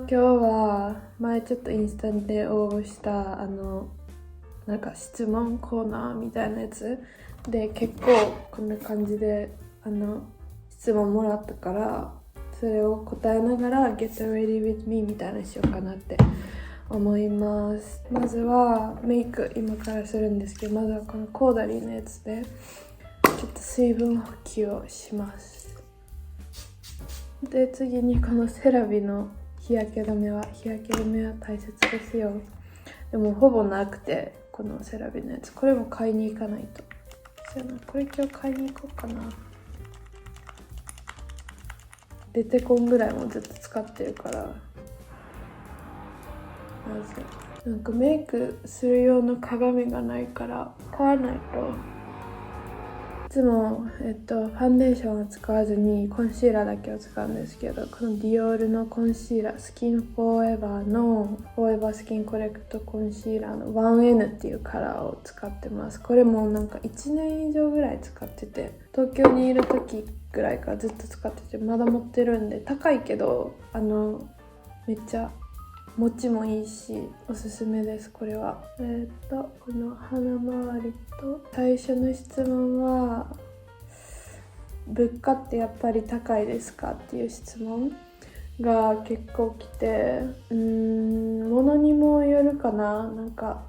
今日は前ちょっとインスタで応募したなんか質問コーナーみたいなやつで結構こんな感じで質問もらったから、それを答えながら Get ready with me みたいなしようかなって思います。まずはメイク今からするんですけど、まずはこのコーダリーのやつでちょっと水分補給をします。で次にこのセラビの日焼け止めは大切ですよ。でもほぼなくて、このセラビのやつこれも買いに行かないと。これ今日買いに行こうかな。出てこんぐらいもずっと使ってるから、まずなんかメイクする用の鏡がないから買わないと。いつも、ファンデーションを使わずにコンシーラーだけを使うんですけど、このディオールのコンシーラー、スキンフォーエバーのフォーエバースキンコレクトコンシーラーの 1N っていうカラーを使ってます。これもなんか1年以上ぐらい使ってて、東京にいる時ぐらいからずっと使ってて、まだ持ってるんで、高いけどめっちゃ持ちもいいしおすすめです。これはこの鼻周りと、最初の質問は物価ってやっぱり高いですかっていう質問が結構来て、物にもよるかな。なんか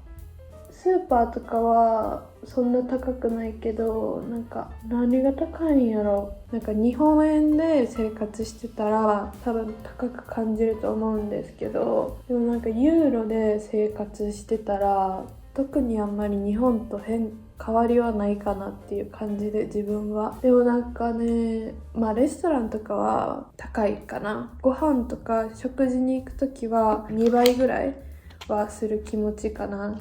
スーパーとかはそんな高くないけど、なんか何が高いんやろ。なんか日本円で生活してたら多分高く感じると思うんですけど、でもなんかユーロで生活してたら特にあんまり日本と変わりはないかなっていう感じで、自分は。でもなんかね、レストランとかは高いかな。ご飯とか食事に行くときは2倍ぐらいはする気持ちかな。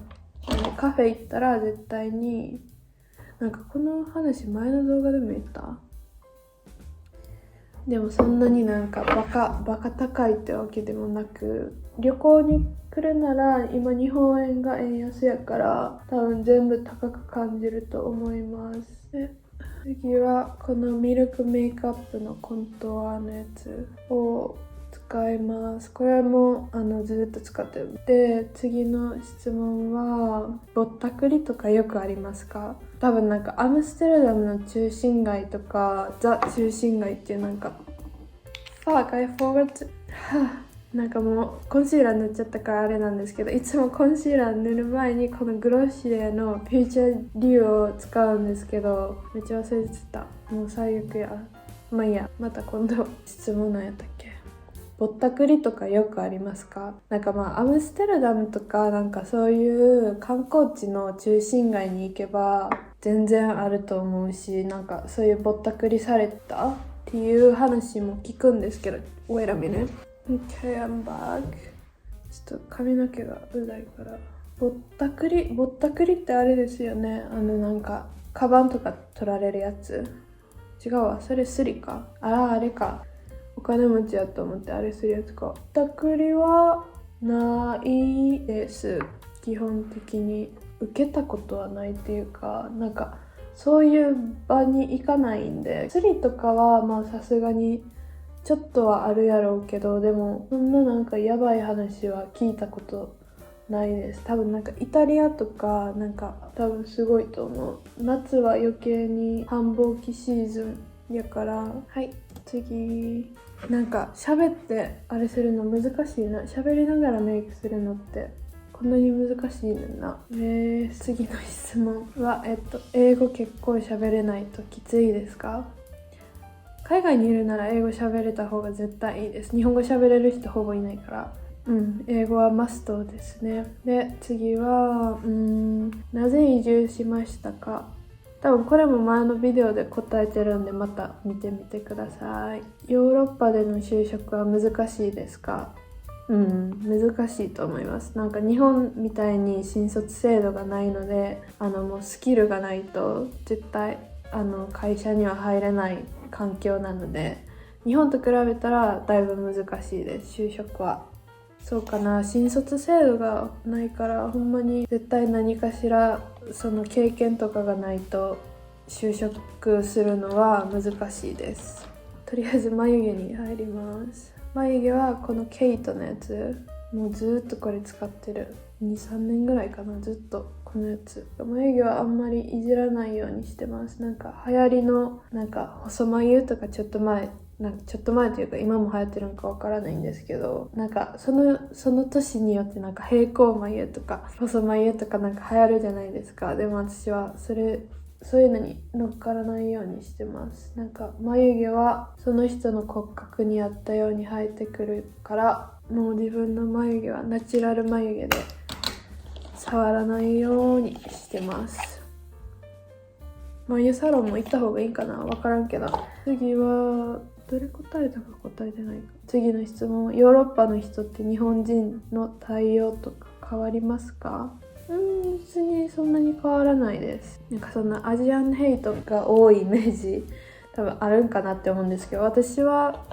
カフェ行ったら絶対に、なんかこの話前の動画でも言った？でもそんなになんかバカ高いってわけでもなく、旅行に来るなら今日本円が円安やから多分全部高く感じると思います。次はこのミルクメイクアップのコントゥアのやつを使います。これもずっと使ってる。で次の質問はぼったくりとかよくありますか？多分なんかアムステルダムの中心街とかザ中心街っていう、なんかFuck I forgot なんかもうコンシーラー塗っちゃったからあれなんですけど、いつもコンシーラー塗る前にこのグロシエのフューチャーデュオを使うんですけど、めっちゃ忘れてた。もう最悪や。まあいいや、また今度質問なんやったっけ。ぼったくりとかよくありますか？なんかアムステルダムとかなんかそういう観光地の中心街に行けば全然あると思うし、なんかそういうぼったくりされたっていう話も聞くんですけど。Wait a minute. Okay, I'm back. ちょっと髪の毛がうざいから。ぼったくりってあれですよね。なんかカバンとか取られるやつ。違うわ、それスリか。あれか。お金持ちやと思ってあれするやつか。ぼったくりはないです。基本的に受けたことはないっていうか、なんかそういう場に行かないんで。スリとかはさすがにちょっとはあるやろうけど、でもそんななんかやばい話は聞いたことないです。多分なんかイタリアとかなんか多分すごいと思う。夏は余計に繁忙期シーズンやから。はい、次。なんか喋ってあれするの難しいな。喋りながらメイクするのってこんなに難しいねんな。次の質問は英語結構喋れないときついですか？海外にいるなら英語喋れた方が絶対いいです。日本語喋れる人ほぼいないから。英語はマストですね。で次はなぜ移住しましたか？多分これも前のビデオで答えてるんで、また見てみてください。ヨーロッパでの就職は難しいですか？難しいと思います。なんか日本みたいに新卒制度がないので、もうスキルがないと絶対会社には入れない環境なので、日本と比べたらだいぶ難しいです、就職は。そうかな、新卒制度がないからほんまに絶対何かしらその経験とかがないと就職するのは難しいです。とりあえず眉毛に入ります。眉毛はこのケイトのやつ、もうずっとこれ使ってる。2,3 年ぐらいかな、ずっとこのやつ。眉毛はあんまりいじらないようにしてます。なんか流行りのなんか細眉とかちょっと前というか今も流行ってるのかわからないんですけど、なんかその年によってなんか平行眉とか細眉とかなんか流行るじゃないですか。でも私はそういうのに乗っからないようにしてます。なんか眉毛はその人の骨格に合ったように生えてくるから、もう自分の眉毛はナチュラル眉毛で触らないようにしてます。眉サロンも行った方がいいかな、わからんけど。次はどれ答えたか答えてないか。次の質問。ヨーロッパの人って日本人の対応とか変わりますか？別にそんなに変わらないです。なんかそんなアジアンヘイトが多いイメージ多分あるんかなって思うんですけど、私は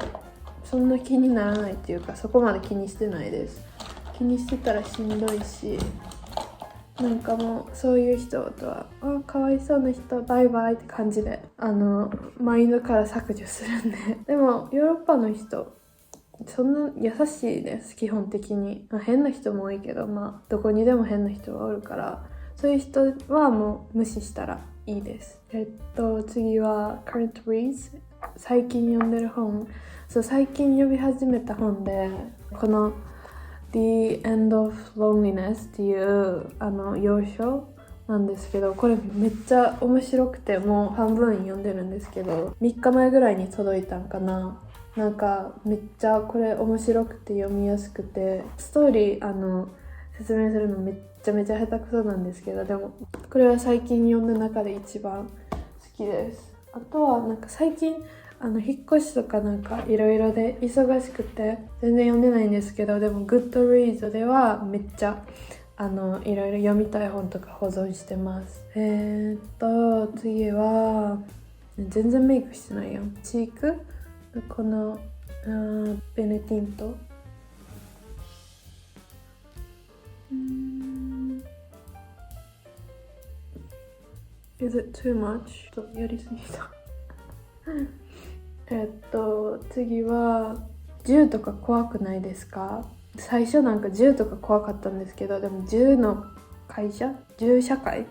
そんな気にならないっていうか、そこまで気にしてないです。気にしてたらしんどいし、なんかもうそういう人とはかわいそうな人バイバイって感じでマインドから削除するんででもヨーロッパの人そんな優しいです、基本的に。変な人も多いけど、どこにでも変な人がおるから、そういう人はもう無視したらいいです。次は Current Reads、 最近読んでる本。そう、最近読み始めた本で、この The End of Loneliness っていう洋書なんですけど、これめっちゃ面白くて、もう半分読んでるんですけど、3日前ぐらいに届いたんかな。なんかめっちゃこれ面白くて読みやすくて、ストーリー説明するのめっちゃめちゃ下手くそなんですけど、でもこれは最近読んだ中で一番好きです。あとはなんか最近引っ越しとかなんかいろいろで忙しくて全然読んでないんですけど、でも Goodreads ではめっちゃいろいろ読みたい本とか保存してます。次は全然メイクしてないやん。チークこのベネティント。Is it too much? ちょっとやりすぎた次は銃とか怖くないですか？最初なんか銃とか怖かったんですけど、でも銃の会社銃社会っ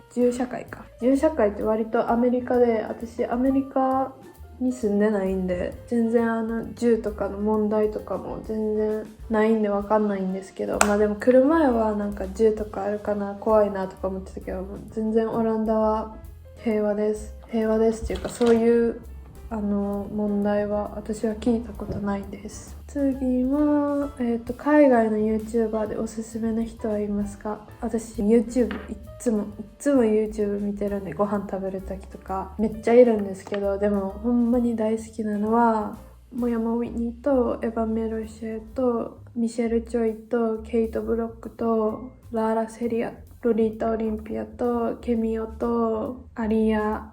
て割とアメリカで、私アメリカに住んでないんで全然銃とかの問題とかも全然ないんでわかんないんですけど、でも来る前はなんか銃とかあるかな怖いなとか思ってたけど、全然オランダは平和ですっていうか、そういう問題は私は聞いたことないです。次は、海外の YouTuber でおすすめの人はいますか？私 YouTube いつも YouTube 見てるんで、ご飯食べる時とかめっちゃいるんですけど、でもほんまに大好きなのはモヤマ・ウィニーとエヴァ・メロシェとミシェル・チョイとケイト・ブロックとラーラ・セリア、ロリータ・オリンピアとケミオとアリア・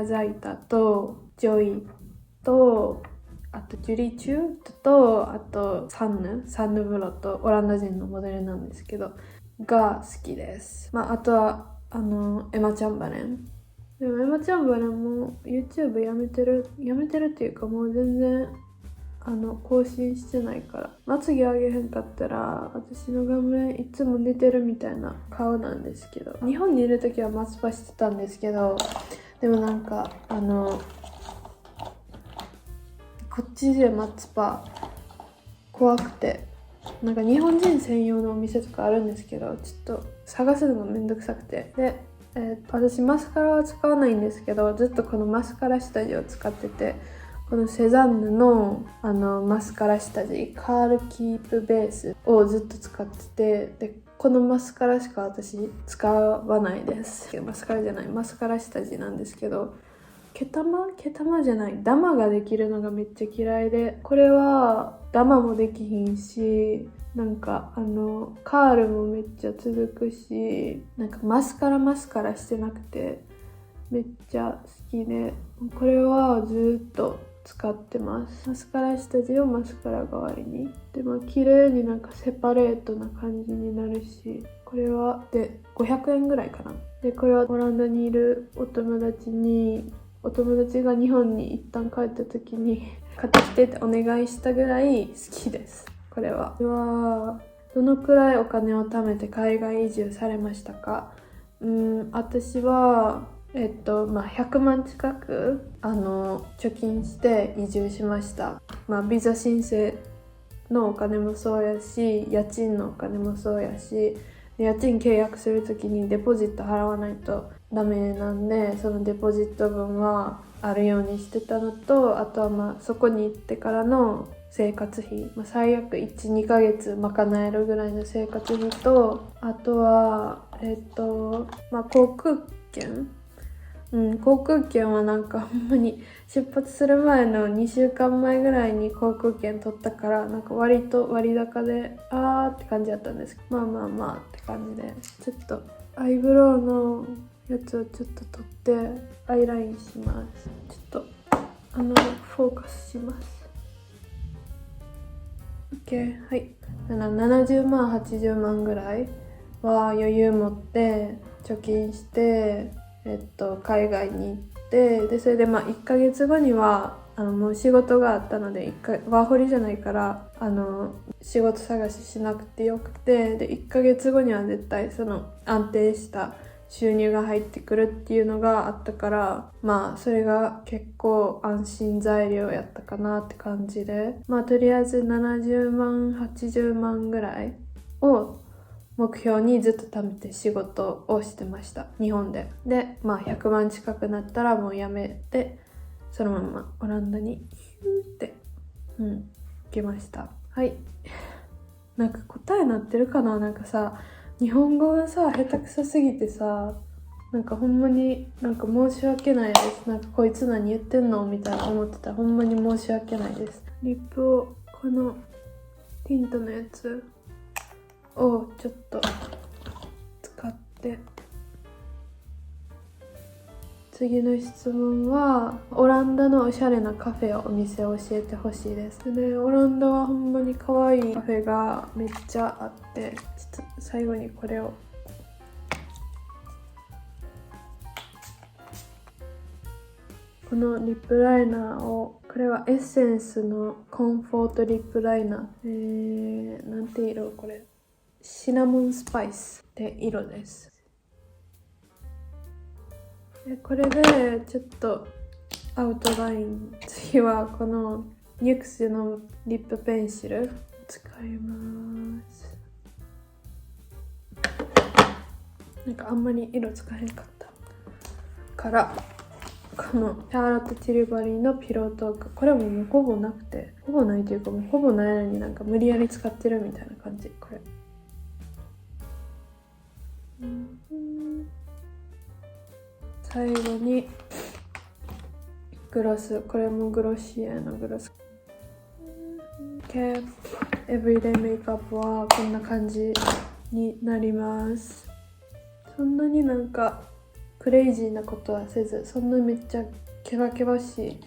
ザイタとジョイと、あとジュリチューと、あとサンヌブロと、オランダ人のモデルなんですけどが好きです。あとはエマ・チャンバレン。でもエマ・チャンバレンも YouTube やめてるっていうか、もう全然更新してないから、まつげ上げへんかったら私の画面いつも寝てるみたいな顔なんですけど、日本にいる時はマスパしてたんですけど、でもなんかこっちでマツパ怖くて、なんか日本人専用のお店とかあるんですけど、ちょっと探すのがめんどくさくて、で、私マスカラは使わないんですけど、ずっとこのマスカラ下地を使ってて、このセザンヌのマスカラ下地カールキープベースをずっと使ってて、でこのマスカラしか私使わないです。マスカラじゃない、マスカラ下地なんですけど、毛玉じゃない、ダマができるのがめっちゃ嫌いで、これはダマもできひんし、なんかカールもめっちゃ続くし、なんかマスカラしてなくてめっちゃ好きで、これはずっと使ってます。マスカラ下地をマスカラ代わりに。でも綺麗になんかセパレートな感じになるし、これはで500円ぐらいかな。でこれはオランダにいるお友達が日本に一旦帰った時に買ってきてってお願いしたぐらい好きです。これはどのくらいお金を貯めて海外移住されましたか？私は100万近く貯金して移住しました。ビザ申請のお金もそうやし、家賃のお金もそうやし、家賃契約するときにデポジット払わないとダメなんで、そのデポジット分はあるようにしてたのと、あとはそこに行ってからの生活費、最悪 1,2 ヶ月賄えるぐらいの生活費と、あとは航空券、航空券はなんかほんまに出発する前の2週間前ぐらいに航空券取ったから、なんか割と割高でって感じだったんですけど、って感じで、ちょっとアイブロウのやつをちょっと取ってアイラインします。ちょっとフォーカスします。 OK、 はい。70万80万ぐらいは余裕持って貯金して、海外に行って、でそれで1ヶ月後にはもう仕事があったので、ワーホリじゃないから仕事探ししなくてよくて、で1ヶ月後には絶対その安定した収入が入ってくるっていうのがあったから、それが結構安心材料やったかなって感じで、とりあえず70万80万ぐらいを目標にずっと貯めて仕事をしてました、日本で。で100万近くなったらもう辞めて、そのままオランダにヒューって行きました。はい。なんか答えなってるかな。なんかさ、日本語がさ下手くそすぎてさ、なんかほんまになんか申し訳ないです。なんかこいつ何言ってんのみたいな思ってたらほんまに申し訳ないです。リップをこのティントのやつをちょっと使って、次の質問はオランダのおしゃれなカフェやお店を教えてほしいです。で、オランダはほんまに可愛いカフェがめっちゃあって、ちょっと最後にこれをこのリップライナーを、これはエッセンスのコンフォートリップライナー、なんて色これ、シナモンスパイスって色です。でこれでちょっとアウトライン、次はこのニュクスのリップペンシル使います。なんかあんまり色使えへんかったからこのシャーロット・ティルバリーのピロートーク、これももうほぼなくて、ほぼないというかもうほぼないのになんか無理やり使ってるみたいな感じ。これ最後にグロス、これもグロシエのグロス。エブリデイメイクアップはこんな感じになります。そんなになんかクレイジーなことはせず、そんなめっちゃケバケバしい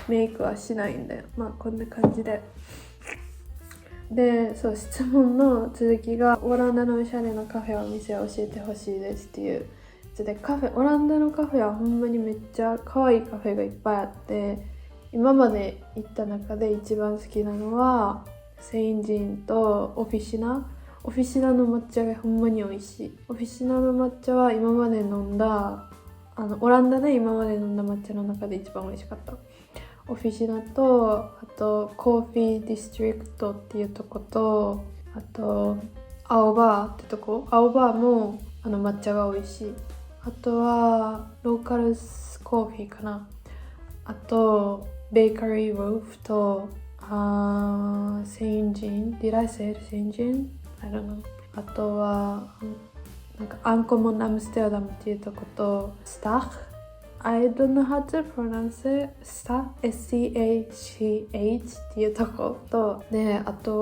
メイクはしないんで、こんな感じで。で、そう、質問の続きがオランダのおしゃれなカフェお店を教えてほしいですっていうやつで、オランダのカフェはほんまにめっちゃ可愛いカフェがいっぱいあって、今まで行った中で一番好きなのはセインジンとオフィシナの抹茶がほんまに美味しい。オフィシナの抹茶は今まで飲んだオランダで今まで飲んだ抹茶の中で一番美味しかった。オフィシナと、あとコーヒーディストリクトっていうとこと、あと青バーってとこ、青バーも抹茶が美味しい。あとはローカルコーヒーかな。あとベーカリーローフとセインジン Did I sayセインジンI don't know。 あとはなんかアンコモンアムステルダムっていうとこと、スタッ I don't know how to pronounce it。 スタ SCACH っていうとこと、であと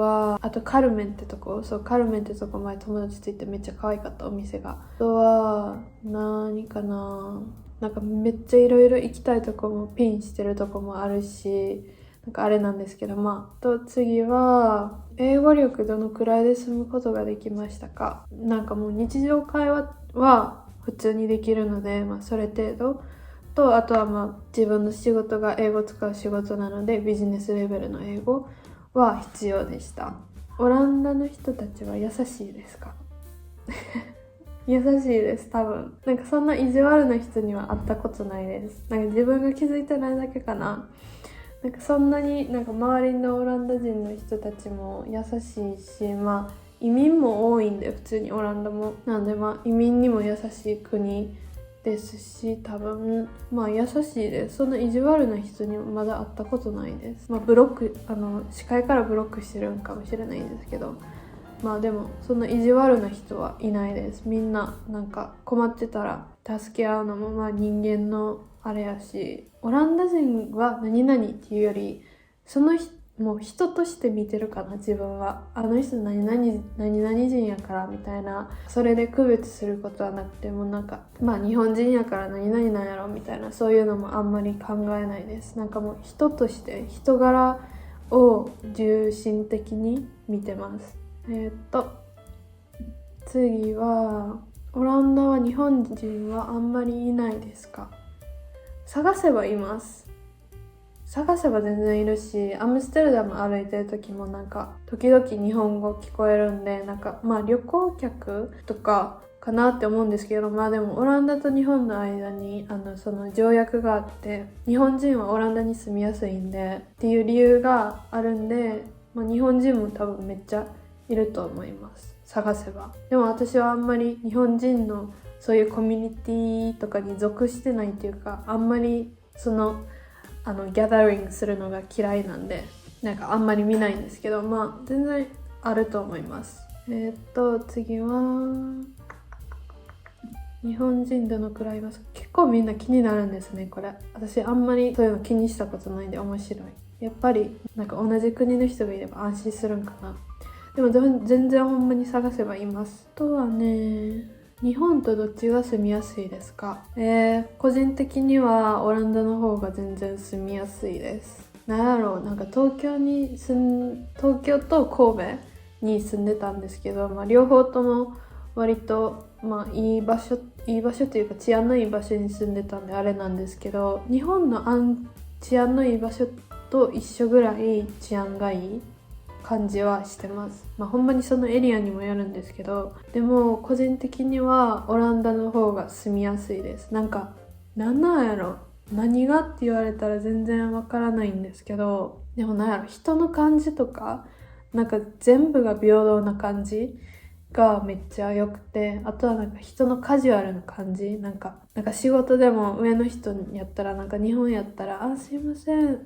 カルメンってとこ、そうカルメンってとこ前友達と行ってめっちゃ可愛かったお店が。あとは何かな、なんかめっちゃいろいろ行きたいとこもピンしてるとこもあるし、なんかあれなんですけど、と次は英語力どのくらいで済むことができましたか。なんかもう日常会話は普通にできるので、それ程度と、あとは自分の仕事が英語を使う仕事なのでビジネスレベルの英語は必要でした。オランダの人たちは優しいですか？優しいです、多分。なんかそんな意地悪な人には会ったことないです。なんか自分が気づいてないだけかな。なんかそんなになんか周りのオランダ人の人たちも優しいし、移民も多いんで、普通にオランダも。なんで移民にも優しい国ですし、多分優しいです。そんな意地悪な人にまだ会ったことないです。ブロック視界からブロックしてるんかもしれないんですけど、でもそんな意地悪な人はいないです。みんななんか困ってたら助け合うのも人間のあれやし、オランダ人は何々っていうよりそのもう人として見てるかな、自分は。あの人何々人やからみたいな、それで区別することはなくて、もうなんか日本人やから何々なんやろみたいな、そういうのもあんまり考えないです。なんかもう人として人柄を重心的に見てます。次は、オランダは日本人はあんまりいないですか？探せばいます。探せば全然いるし、アムステルダム歩いてる時もなんか時々日本語聞こえるんで、なんか旅行客とかかなって思うんですけど、でもオランダと日本の間にその条約があって、日本人はオランダに住みやすいんでっていう理由があるんで、日本人も多分めっちゃいると思います、探せば。でも私はあんまり日本人のそういうコミュニティとかに属してないっていうか、あんまりそのギャザリングするのが嫌いなんで、なんかあんまり見ないんですけど、全然あると思います。次は、日本人どのくらいいます？結構みんな気になるんですね、これ。私あんまりそういうの気にしたことないんで面白い。やっぱりなんか同じ国の人がいれば安心するんかな。でも全然ほんまに探せばいます。あとはね、日本とどっちが住みやすいですか？個人的にはオランダの方が全然住みやすいです。なんか東京と神戸に住んでたんですけど、両方とも割といい場所というか治安のいい場所に住んでたんであれなんですけど、日本の治安のいい場所と一緒ぐらい治安がいい感じはしてます。ほんまにそのエリアにもよるんですけど、でも個人的にはオランダの方が住みやすいです。なんやろ、何がって言われたら全然わからないんですけど、でも人の感じとか、なんか全部が平等な感じがめっちゃ良くて、あとはなんか人のカジュアルな感じ、なんか仕事でも上の人やったら、なんか日本やったらすいません、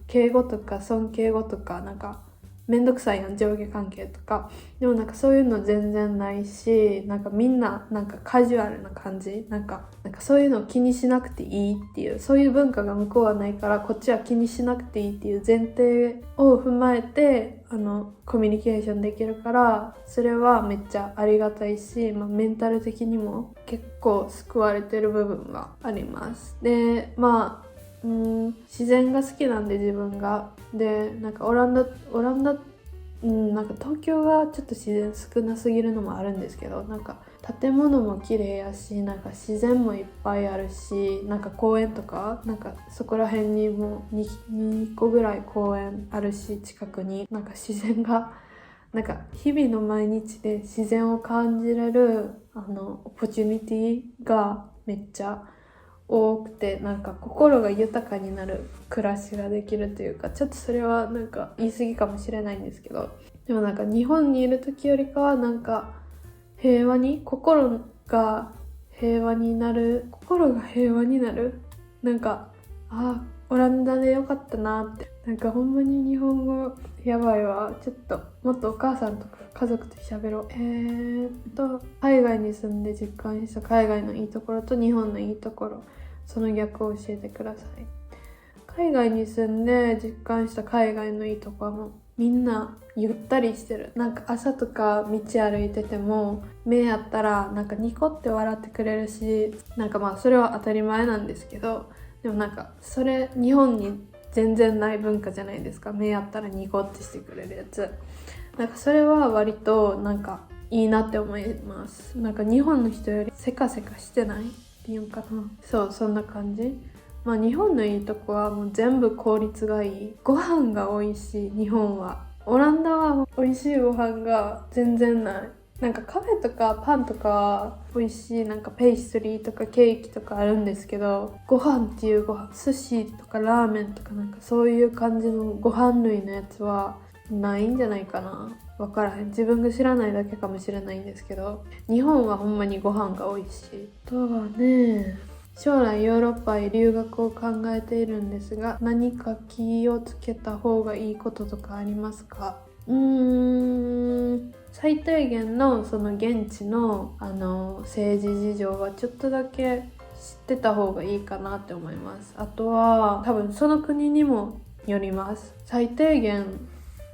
敬語とか尊敬語とか、なんかめんどくさいやん、上下関係とか。でもなんかそういうの全然ないし、なんかみんななんかカジュアルな感じ、なんかそういうのを気にしなくていいっていう、そういう文化が向こうはないから、こっちは気にしなくていいっていう前提を踏まえてコミュニケーションできるから、それはめっちゃありがたいし、メンタル的にも結構救われてる部分があります。で自然が好きなんで、自分が。でなんかオランダなんか東京がちょっと自然少なすぎるのもあるんですけど、なんか建物も綺麗やし、なんか自然もいっぱいあるし、なんか公園とか、なんかそこら辺にも 2個ぐらい公園あるし、近くになんか自然が、なんか日々の毎日で自然を感じれるオポチュニティがめっちゃ多くて、なんか心が豊かになる暮らしができるというか、ちょっとそれはなんか言い過ぎかもしれないんですけど、でもなんか日本にいる時よりかはなんか心が平和になる、なんかオランダでよかったなって。なんかほんまに日本語やばいわ。ちょっともっとお母さんとか家族と喋ろう。海外に住んで実感した海外のいいところと日本のいいところ、その逆を教えてください。海外に住んで実感した海外のいいところも、みんなゆったりしてる。なんか朝とか道歩いてても目やったらなんかニコって笑ってくれるし、なんかそれは当たり前なんですけど、でもなんかそれ日本に全然ない文化じゃないですか。目やったらニコってしてくれるやつ。なんかそれは割となんかいいなって思います。なんか日本の人よりせかせかしてないっていうんかな。そう、そんな感じ。まあ日本のいいとこはもう全部効率がいい。ご飯が美味しい、日本は。オランダは美味しいご飯が全然ない。なんかカフェとかパンとか美味しいなんかペイストリーとかケーキとかあるんですけど、ご飯っていうご飯、寿司とかラーメンとかなんかそういう感じのご飯類のやつはないんじゃないかな。わからへん。自分が知らないだけかもしれないんですけど、日本はほんまにご飯が美味しい。あとはね、将来ヨーロッパへ留学を考えているんですが、何か気をつけた方がいいこととかありますか？最低限のその現地の政治事情はちょっとだけ知ってた方がいいかなって思います。あとは多分その国にもよります。最低限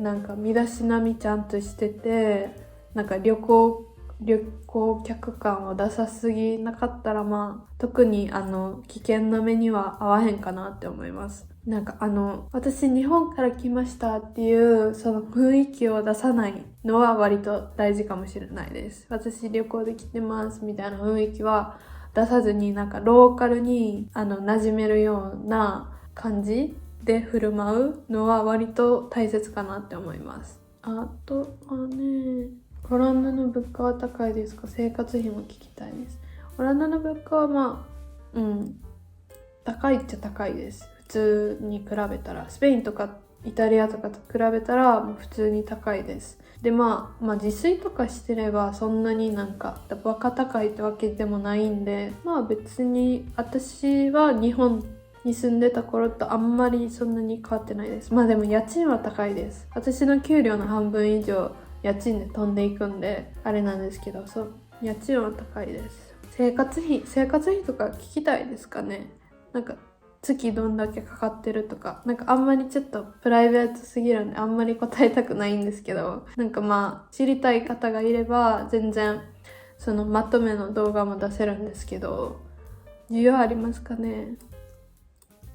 なんか身だしなみちゃんとしてて、なんか旅行客感を出さすぎなかったら、まあ特に危険な目には合わへんかなって思います。なんか私日本から来ましたっていうその雰囲気を出さないのは割と大事かもしれないです。私旅行で来てますみたいな雰囲気は出さずに、なんかローカルに馴染めるような感じで振る舞うのは割と大切かなって思います。あとはね、オランダの物価は高いですか？生活費も聞きたいです。オランダの物価はまあ高いっちゃ高いです。普通に比べたら、スペインとかイタリアとかと比べたらもう普通に高いです。でまあ自炊とかしてればそんなになんかバカ高いってわけでもないんで、まあ別に私は日本に住んでた頃とあんまりそんなに変わってないです。まあでも家賃は高いです。私の給料の半分以上家賃で飛んでいくんであれなんですけど、そう家賃は高いです。生活費とか聞きたいですかね？なんか月どんだけかかってるとか、なんかあんまりちょっとプライベートすぎるんであんまり答えたくないんですけど、なんかまあ知りたい方がいれば全然そのまとめの動画も出せるんですけど、需要ありますかね？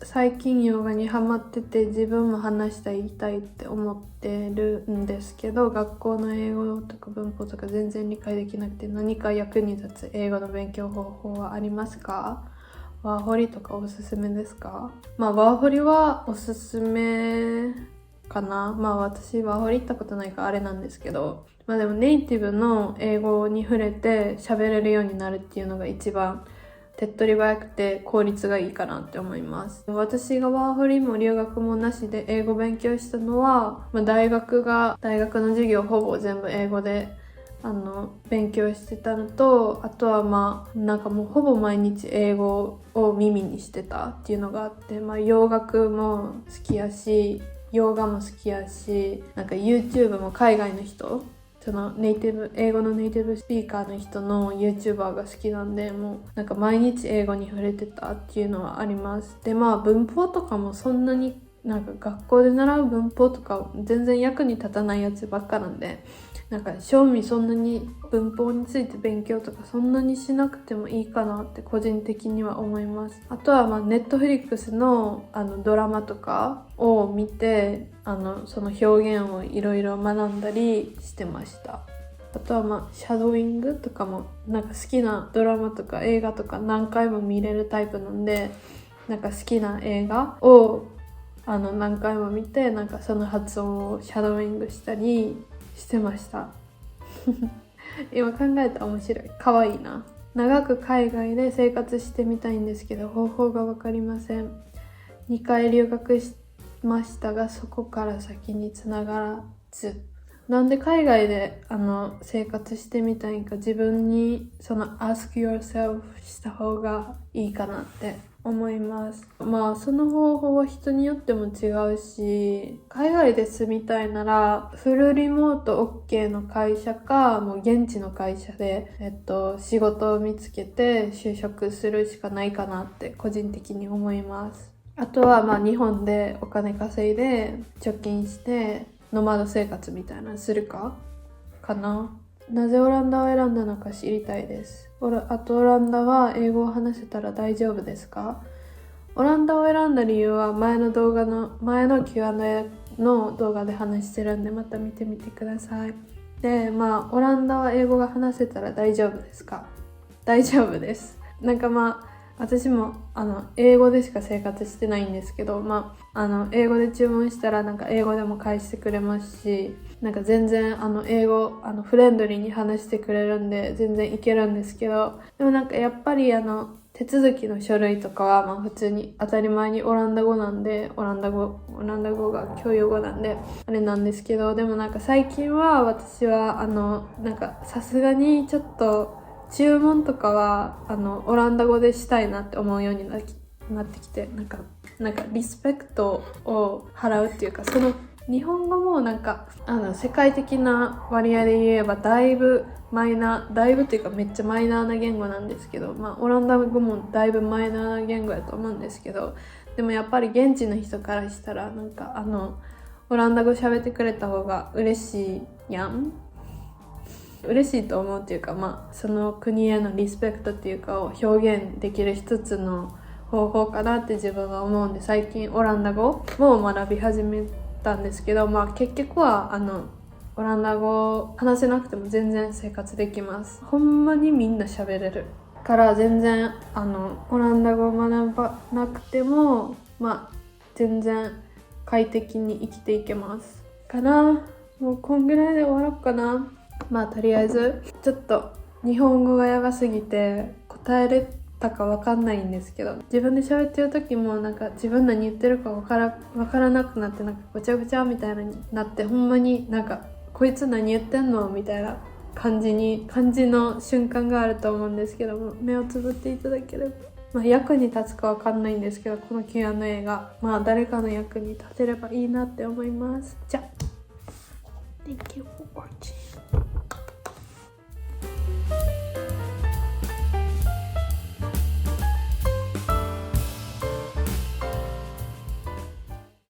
最近ヨガにハマってて自分も話したいって思ってるんですけど、学校の英語とか文法とか全然理解できなくて、何か役に立つ英語の勉強方法はありますか？ワーホリとかおすすめですか？まあワーホリはおすすめかな。まあ私ワーホリ行ったことないからあれなんですけど、まあでもネイティブの英語に触れて喋れるようになるっていうのが一番手っ取り早くて効率がいいかなって思います。私がワーホリも留学もなしで英語勉強したのは、大学の授業ほぼ全部英語で勉強してたのと、あとはなんかもうほぼ毎日英語を耳にしてたっていうのがあって、洋楽も好きやし、洋画も好きやし、なんか YouTube も海外の人、その英語のネイティブスピーカーの人の YouTuber が好きなんで、もうなんか毎日英語に触れてたっていうのはあります。で文法とかもそんなになんか学校で習う文法とか全然役に立たないやつばっかなんで、なんか正味そんなに文法について勉強とかそんなにしなくてもいいかなって個人的には思います。あとはNetflix のドラマとかを見てその表現をいろいろ学んだりしてました。あとはシャドーイングとかもなんか好きなドラマとか映画とか何回も見れるタイプなんで、なんか好きな映画を何回も見て、なんかその発音をシャドーイングしたりしてました今考えたら面白い、かわいいな。長く海外で生活してみたいんですけど方法が分かりません。2回留学しましたがそこから先につながらず。なんで海外で生活してみたいんか、自分にその ask yourself した方がいいかなって思います。その方法は人によっても違うし、海外で住みたいならフルリモート OK の会社か、もう現地の会社で仕事を見つけて就職するしかないかなって個人的に思います。あとは日本でお金稼いで貯金してノマド生活みたいなのするかな。なぜオランダを選んだのか知りたいです。あとオランダは英語を話せたら大丈夫ですか？オランダを選んだ理由は前の Q&A の動画で話してるんで、また見てみてください。でオランダは英語が話せたら大丈夫ですか？大丈夫です。なんか私も英語でしか生活してないんですけど、英語で注文したらなんか英語でも返してくれますし、なんか全然英語フレンドリーに話してくれるんで全然いけるんですけど、でもなんかやっぱり手続きの書類とかは普通に当たり前にオランダ語なんで、オランダ語が共有語なんであれなんですけど、でもなんか最近は私はなんかさすがにちょっと注文とかはオランダ語でしたいなって思うようになってきて、なんかリスペクトを払うっていうか、その日本語もなんか世界的な割合で言えばだいぶっていうかめっちゃマイナーな言語なんですけど、オランダ語もだいぶマイナーな言語やと思うんですけど、でもやっぱり現地の人からしたらなんかオランダ語喋ってくれた方が嬉しいやん。嬉しいと思うっていうか、その国へのリスペクトっていうかを表現できる一つの方法かなって自分は思うんで、最近オランダ語も学び始めたんですけど、結局はオランダ語話せなくても全然生活できます。ほんまにみんな喋れるから全然オランダ語を学ばなくても全然快適に生きていけますかな。もうこんぐらいで終わろうかな。とりあえずちょっと日本語がやばすぎて答えれたかわかんないんですけど、自分で喋ってる時もなんか自分何言ってるかわからなくなって、なんかごちゃごちゃみたいなになって、ほんまになんかこいつ何言ってんのみたいな感じの瞬間があると思うんですけども、目をつぶっていただければ、役に立つかわかんないんですけど、この Q&A が誰かの役に立てればいいなって思います。じゃあ Thank you for watching.